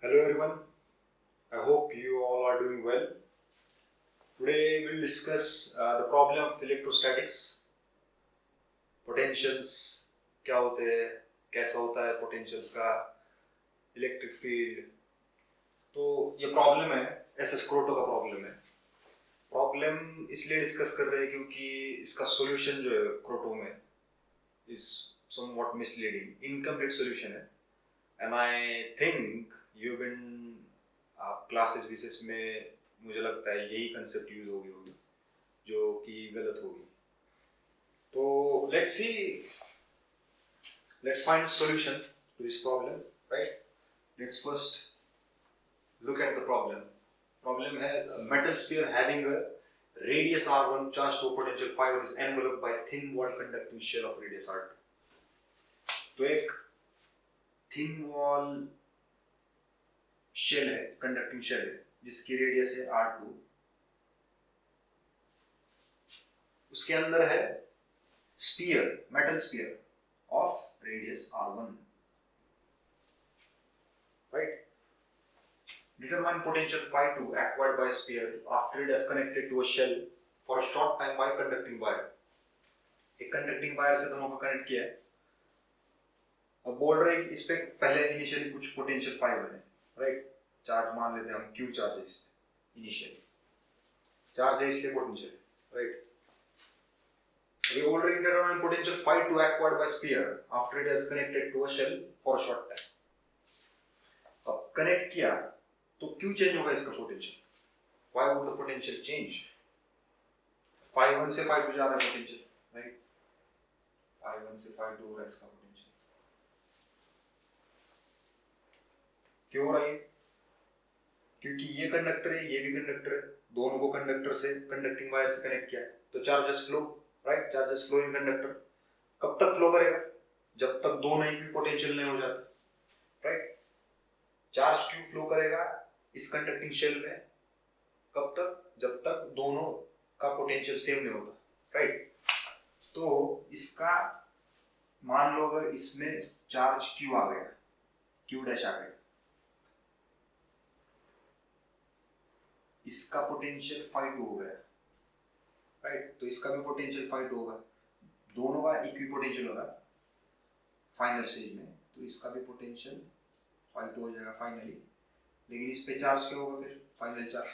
Hello everyone, I hope you all are doing well. Today we'll discuss the problem of electrostatics, potentials क्या होते हैं, कैसा होता है potentials का, electric field. तो ये प्रॉब्लम है, एस क्रोटो का प्रॉब्लम है. प्रॉब्लम इसलिए डिस्कस कर रहे हैं क्योंकि इसका सॉल्यूशन जो है क्रोटो में is somewhat misleading, incomplete solution है. And I think you've been classes विशेष में मुझे लगता है यही कंसेप्ट यूज होगी जो कि गलत होगी. तो let's find solution to this problem, right? Let's first look at the problem. Problem है a metal sphere having a radius r1 charged to a potential 5 is enveloped by thin wall conducting shell of radius r2. तो एक thin wall shell है, conducting shell है, जिसकी radius है r2. उसके अंदर है sphere, metal sphere of radius r1, right? Determine potential phi2 acquired by sphere after it is connected to a shell for a short time by conducting wire. एक conducting wire से दोनों को connect किया है. अब बोल रहे हैं इस पे पहले इनिशियली कुछ पोटेंशियल phi बने, राइट? चार्ज मान लेते हैं हम, क्यू चार्ज है इस पे, इनिशियली चार्ज है इसलिए potential, right? We already determined potential phi2 acquired by sphere after it is connected to a shell for a short time. अब कनेक्ट किया तो क्यों चेंज होगा इसका potential? Why would the potential change? phi1 से phi2 जा रहा है पोटेंशियल, राइट? phi1 से phi2 हो रहा है इसका पोटेंशियल. क्यों हो रहा है? क्योंकि ये कंडक्टर है, ये भी कंडक्टर है, दोनों को कंडक्टर से, कंडक्टिंग वायर से कनेक्ट किया है, तो charges flow, right? Charges flow in conductor. कब तक फ्लो करेगा? जब तक दोनों इक्वल पोटेंशियल नहीं हो जाते, राइट? चार्ज क्यों फ्लो करेगा इस कंडक्टिंग शेल में? कब तक? जब तक दोनों का पोटेंशियल सेम नहीं होता, राइट? तो इसका मान लो अगर इसमें चार्ज क्यू आ गया, क्यू डैश आ गया, इसका पोटेंशियल phi2 हो गया, राइट? तो इसका भी पोटेंशियल phi2 होगा, दोनों का इक्विपोटेंशियल होगा फाइनल स्टेज में, तो इसका भी पोटेंशियल phi2 हो जाएगा फाइनली. लेकिन इस पे चार्ज क्या होगा फिर? Final charge.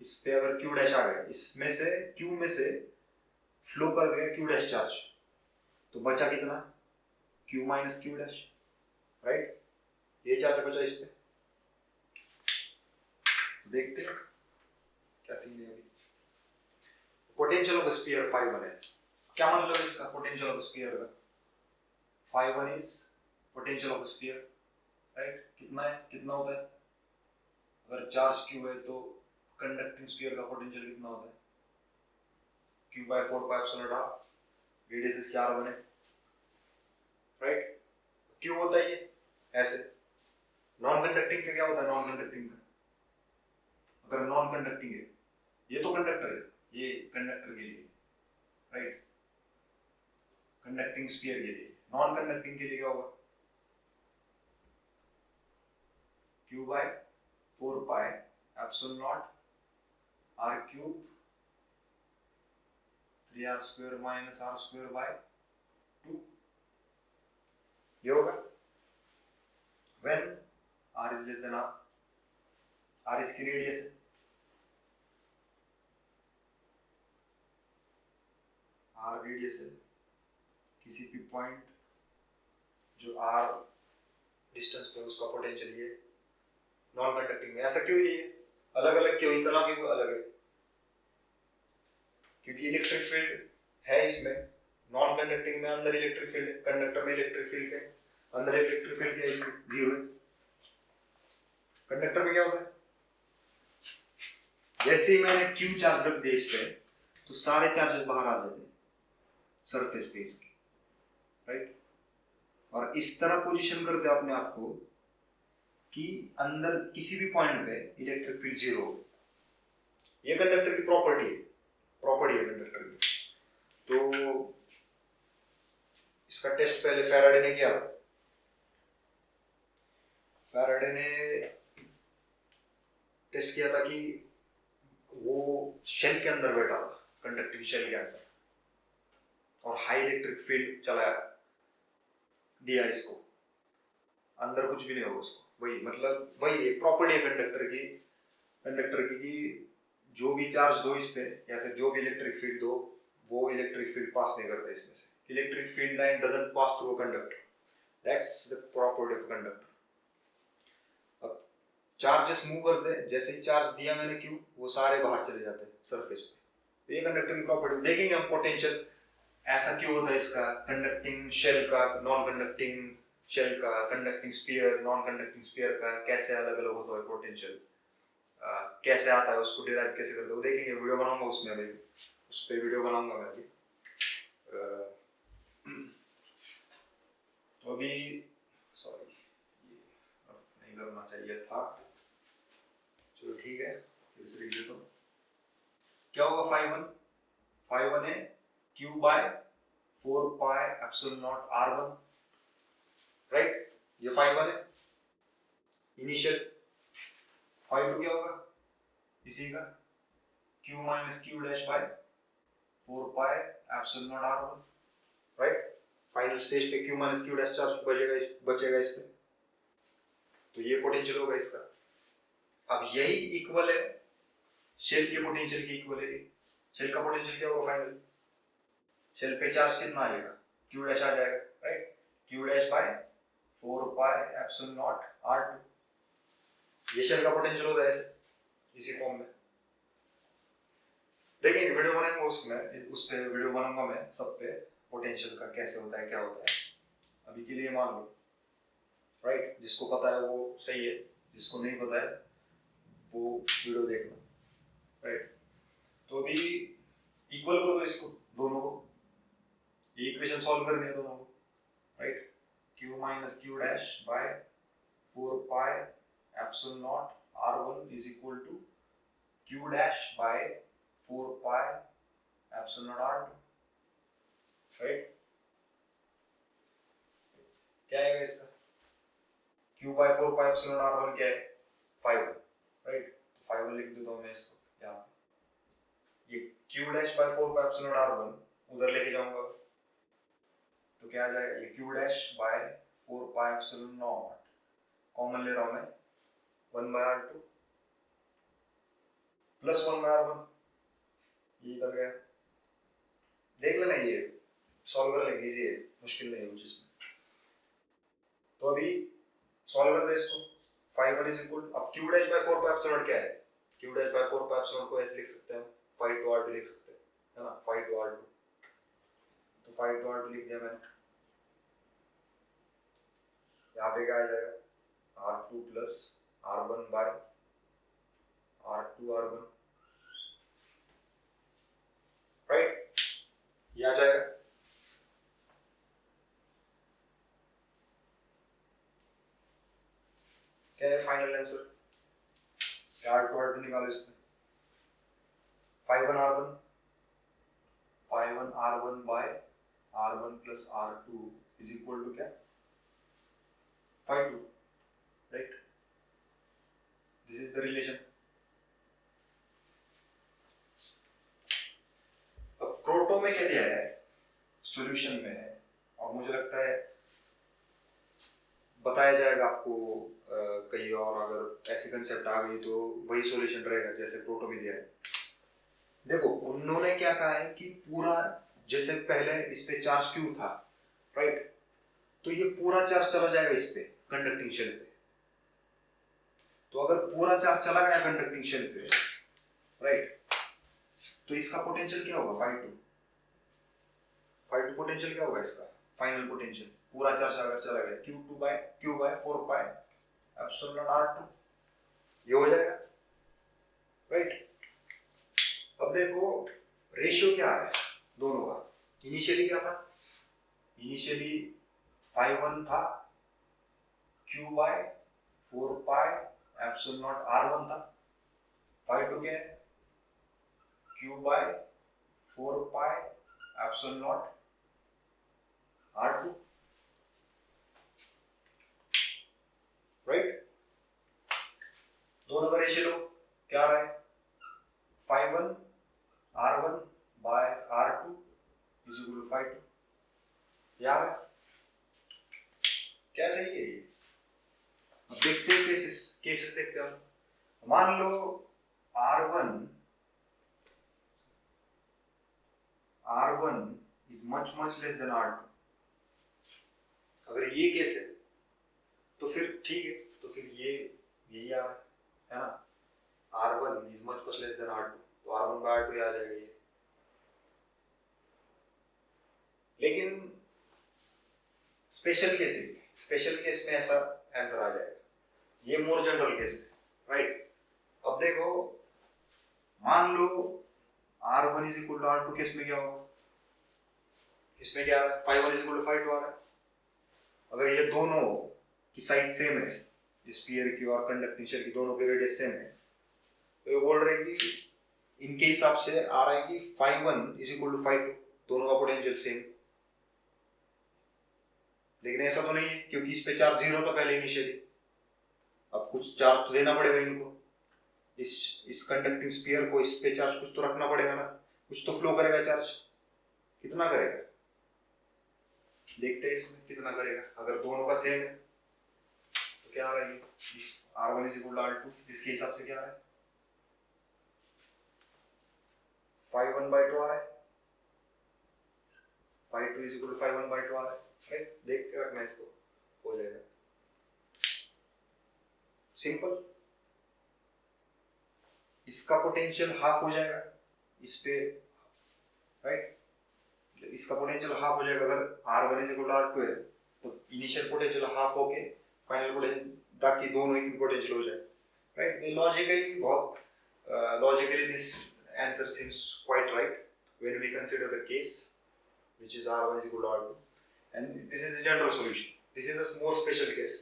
इस पे अगर q डैश आ गया, इसमें से q में से फ्लो कर गया q डैश चार्ज, तो बचा कितना? q minus q dash, right? ये चार्ज बचा इस पे. देखते हैं क्या सीन है अभी. पोटेंशियल ऑफ स्फीयर phi1 है. क्या मतलब है इसका पोटेंशियल ऑफ स्फीयर का? phi1 is potential of sphere, right? कितना है, कितना होता है? अगर चार्ज q है तो कंडक्टिंग स्फीयर का पोटेंशियल कितना होता है? q by 4 pi epsilon r. Radius इसकी r1 है, राइट? q होता है ये ऐसे. नॉन कंडक्टिंग का क्या होता है? नॉन कंडक्टिंग का अगर नॉन कंडक्टिंग है, ये तो कंडक्टर है, ये कंडक्टर के लिए, राइट? कंडक्टिंग स्फीयर के लिए. नॉन कंडक्टिंग के लिए क्या होगा? q by 4 pi epsilon naught r cube 3r square minus r square by 2. ये होगा when r is less than r. r इसकी रेडियस है, r रेडियस है, किसी भी पॉइंट जो r डिस्टेंस पे उसका पोटेंशियल ये नॉन कंडक्टिंग में. ऐसा क्यों है? ये अलग अलग क्यों, इतना क्यों अलग है? क्योंकि इलेक्ट्रिक फील्ड है इसमें, नॉन कंडक्टिंग में अंदर इलेक्ट्रिक फील्ड है, कंडक्टर में इलेक्ट्रिक फील्ड है, अंदर इलेक्ट्रिक फील्ड क्या है इसमें? जीरो है. कंडक्टर में क्या होता है? जैसे ही मैंने क्यू चार्ज रख दिया इस पे, तो सारे चार्जेस बाहर आ जाते हैं सरफेस पे इसके, राइट? और इस तरह पोजीशन करते हैं अपने आप को कि अंदर किसी भी पॉइंट पे इलेक्ट्रिक फील्ड जीरो हो. ये कंडक्टर की प्रॉपर्टी है, कंडक्टर की. तो इसका टेस्ट पहले फैराडे ने किया. फैराडे ने टेस्ट किया था कि वो शेल के अंदर बैठा था, कंडक्टिंग शेल के अंदर, और हाई इलेक्ट्रिक फील्ड चलाया, दिया इसको, अंदर कुछ भी नहीं होगा उसको। वही मतलब वही एक प्रॉपर्टी है कंडक्टर की कि जो भी चार्ज दो इस पे या फिर जो भी इलेक्ट्रिक फील्ड दो, वो इलेक्ट्रिक फील्ड पास नहीं करता इसमें से। Electric field line doesn't pass through a conductor, that's the property of conductor. अब चार्जेस मूव करते हैं, जैसे ही चार्ज दिया मैंने क्यू, वो सारे बाहर चले जाते हैं सरफेस पे। तो ये कंडक्टर की प्रॉपर्टी देखेंगे हम। पोटेंशियल ऐसा क्यों होता है इसका, कंडक्टिंग शेल का, नॉन कंडक्टिंग शेल का, conducting sphere, non conducting sphere का कैसे अलग अलग होता है पोटेंशियल, कैसे आता है, उसको डिराइव कैसे करते हैं, वो देखेंगे। वीडियो बनाऊंगा उसमें, अभी उस पर वीडियो बनाऊंगा मैं अभी। तो अभी सॉरी, ये नहीं करना चाहिए था, चलो ठीक है, फिर से लिख देता हूँ। क्या होगा फाई वन है Q by 4 pi epsilon naught r1, right. ये फाई वन है इनिशियल। फाई टू क्या होगा, इसी का q minus Q dash by 4 pi epsilon naught r1, right. Final stage पे q minus Q dash charge बचेगा इस पे, तो ये पोटेंशियल होगा इसका। अब यही इक्वल है शेल के पोटेंशियल के इक्वल है। शेल का पोटेंशियल क्या होगा फाइनल, शेल पे चार्ज कितना आएगा, क्यू डैश आ जाएगा, right. Q dash by 4 pi epsilon naught r2, ये शेल का पोटेंशियल होता है ऐसे, इसी फॉर्म में। देखेंगे वीडियो बनाएंगे उसमें, उस पे वीडियो बनाऊंगा मैं सब पे, पोटेंशियल का कैसे होता है, क्या होता है। अभी के लिए मान लो, राइट, जिसको पता है वो सही है, जिसको नहीं पता है वो वीडियो देखना, राइट। तो अभी इक्वल करो दो इसको, दोनों को, ये इक्वेशन सॉल्व करनी है दोनों को, right. q minus Q dash by 4 pi epsilon naught r1 is equal to q dash by 4 pi epsilon naught r2, right. क्या आएगा इसका, q by 4 pi epsilon naught r1 क्या है, 5, राइट। तो 5 लिख देता हूं मैं इसको यहाँ पे। ये q dash by 4 pi epsilon naught r1 उधर लेके जाऊंगा, तो क्या आ जाएगा, ये q dash by 4 pi epsilon not, common ले रहा हूं मैं, 1 bye r2 plus 1 bye r1, ये इधर गया। देख लेना, ये सॉल्व कर लेंगे, इजी है, मुश्किल नहीं है कुछ इसमें। तो अभी सॉल्व कर दे इसको, 5 इज इक्वल, अब q dash by 4 pi epsilon not क्या है, q dash by 4 pi epsilon को ऐसे लिख सकते हैं, 5 to r2 लिख सकते हैं, है ना, 5 to r2। तो 5 to r2 लिख दिया मैंने। यहाँ पे क्या आ जाएगा, r2 plus r1 bye r2 r1, right, ये आ जाएगा। क्या है फाइनल आंसर, r2 r2 निकालो इसमें, 5 1 r1 by r1 plus r2 is equal to क्या, 5 2, right. This is the relation. अब प्रोटो में क्या दिया है, सॉल्यूशन में है, और मुझे लगता है बताया जाएगा आपको कहीं और, अगर ऐसी कंसेप्ट आ गई तो वही सॉल्यूशन रहेगा जैसे प्रोटो में दिया है। देखो उन्होंने क्या कहा है कि पूरा, जैसे पहले इस पे चार्ज क्यू था, राइट, तो ये पूरा चार्ज चला जाएगा इस पे कंडक्टिंग शेल पे। तो अगर पूरा चार्ज चला गया कंडक्टिंग शेल पे, राइट, तो इसका पोटेंशियल क्या होगा, 5 2 पोटेंशियल क्या होगा इसका, फाइनल पोटेंशियल, पूरा चार्ज अगर चला गया, q by 4 pi epsilon naught r2, ये हो जाएगा, राइट। अब देखो रेशियो क्या आ रहा है दोनों का, इनिशियली क्या था, इनिशियली 5 1 था, q by 4 pi epsilon naught r1 था, 5 2 क्या है, q by 4 pi epsilon naught r2, right. यार क्या सही है ये? अब देखते हैं केसेस देखते हैं। मान लो R1 is much less than R2। अगर ये केस है तो फिर ठीक है, तो फिर ये यही आ रहा है ना, R1 is much less than R2, तो R1 by R2 आ जाएगा ये। लेकिन स्पेशल केस में ऐसा आंसर आ जाएगा, ये मोर जनरल केस है, राइट। अब देखो, मान लो R1 is equal to R2 case में क्या होगा, इसमें क्या आ रहा है, phi1 is equal to phi2 आ रहा है। अगर ये दोनों की साइज सेम है, स्फीयर की और कंडक्टिंग शेल की दोनों की रेडियस सेम है, तो ये बोल रहे हैं कि इनके हिसाब से आ रहा है कि phi1 is equal to phi2, दोनों का पोटेंशियल सेम। लेकिन ऐसा तो नहीं है, क्योंकि इस पे चार्ज 0 था पहले इनिशियली, अब कुछ चार्ज तो देना पड़ेगा इनको, इस कंडक्टिंग स्फीयर को इस पे चार्ज कुछ तो रखना पड़ेगा ना, कुछ तो फ्लो करेगा चार्ज। कितना करेगा देखते हैं इसमें कितना करेगा। अगर दोनों का सेम है तो क्या आ रहा है, R1 is equal to R2, इसके हिसाब से क्या आ रहा है, phi1 by 2 आ रहा है, phi2 is equal to phi1 by 2 आ रहा है, राइट। देख के रखना इसको, हो जाएगा सिंपल। इसका पोटेंशियल हाफ हो जाएगा इस पे, राइट, इसका पोटेंशियल हाफ हो जाएगा। अगर R1 is equal to R2 है तो इनिशियल पोटेंशियल हाफ होके फाइनल पोटेंशियल, ताकि दोनों इक्वल पोटेंशियल हो जाए, right. Logically this answer seems quite right when we consider the case which is R1 is equal to R2, and this is a general solution, this is a more special case।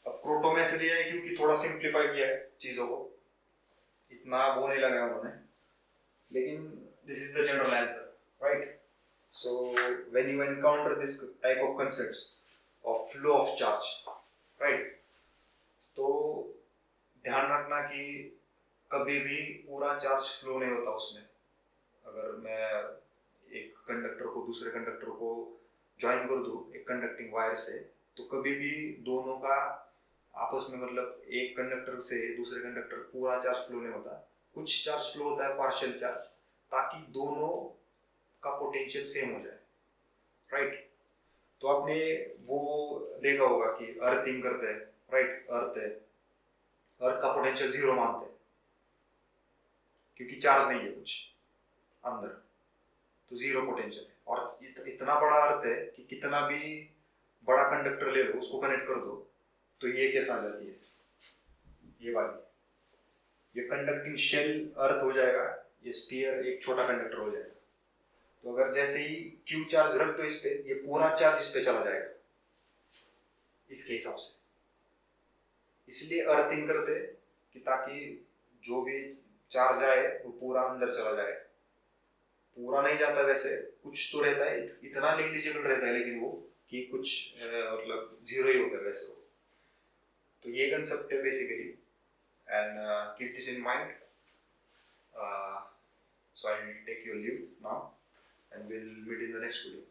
अब क्रोटो में ऐसे दिया है क्योंकि थोड़ा simplify किया है चीजों को, इतना वो नहीं लगाया उन्होंने, लेकिन this is the general answer, right? So when you encounter this type of concepts of flow of charge, right, तो ध्यान रखना कि कभी भी पूरा चार्ज फ्लो नहीं होता उसमें। अगर मैं एक कंडक्टर को दूसरे कंडक्टर को ज्वाइन कर दूं एक कंडक्टिंग वायर से, तो कभी भी दोनों का आपस में, मतलब एक कंडक्टर से दूसरे कंडक्टर पूरा चार्ज फ्लो नहीं होता, कुछ चार्ज फ्लो होता है, पार्शियल चार्ज, ताकि दोनों का पोटेंशियल सेम हो जाए, राइट। तो आपने वो देखा होगा कि अर्थिंग करते हैं, राइट, अर्थ का पोटेंशियल 0 मानते हैं क्योंकि चार्ज नहीं है कुछ अंदर, तो 0 पोटेंशियल है। और इतना बड़ा अर्थ है कि कितना भी बड़ा कंडक्टर ले लो, उसको कनेक्ट कर दो, तो ये केस आ जाती है, ये वाली, ये कंडक्टिंग शेल अर्थ हो जाएगा, ये स्फीयर एक छोटा कंडक्टर हो जाएगा। तो अगर जैसे ही Q चार्ज रख दो इस पे, ये पूरा चार्ज इस पे चला जाएगा इसके हिसाब से। इसलिए अर्थिंग करते कि ताकि जो भी चार्ज आए वो पूरा अंदर चला जाए। पूरा नहीं जाता वैसे, कुछ तो रहता है, इतना नेग्लिजिबल रहता है, लेकिन वो कि कुछ मतलब 0 ही होता है वैसे वो। तो ये कंसेप्ट है basically, and keep this in mind. So I will take your leave now and we'll meet in the next video.